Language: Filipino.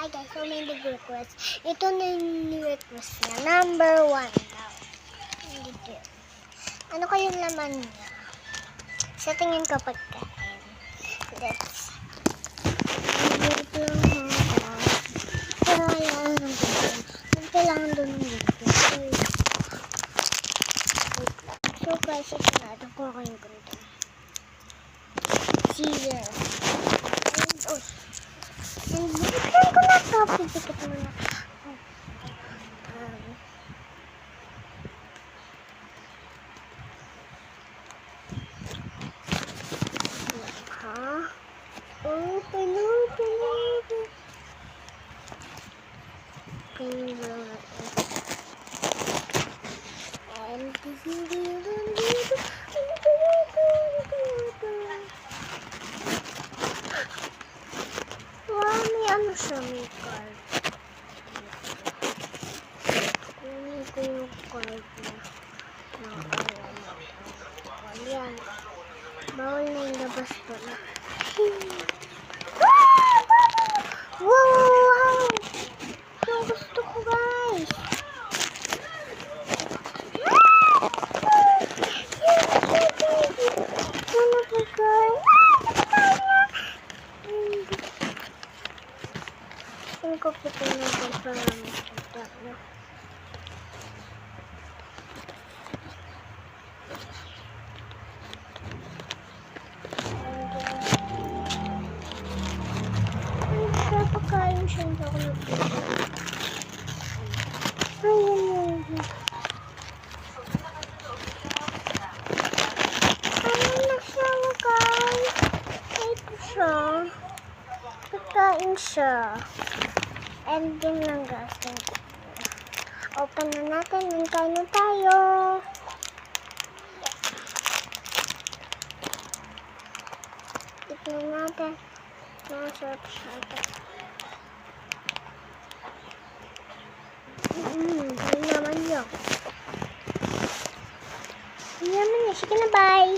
Hi guys, so may nag-request. Ito na yung ni-request niya. Number 1 daw. Dito. Ano kayong laman niya? Sa tingin ko pagkain. Let's. Kailangan doon ng dito. So guys, ito na. Ito po ako yung ganito. Scissor. And buksan ko na ito. Pipikit mo na. Oh, may ano siya, may card. Kunin ko yung card na. Yan. Bawal na yung labas ko na. Wow! Yung gusto ko, guys. Ano ba, guys? Saan ko pitin natin para makita na? Napakain siya hindi ako nagpapakain. Ayun. Ayun na siya, guys. Ito siya. Pagkain siya. And din lang, guys. Open na natin. Nantay na tayo. Tignan natin. Masarap siya ito. Yun naman yun. Yun naman yun. Sige na, bye!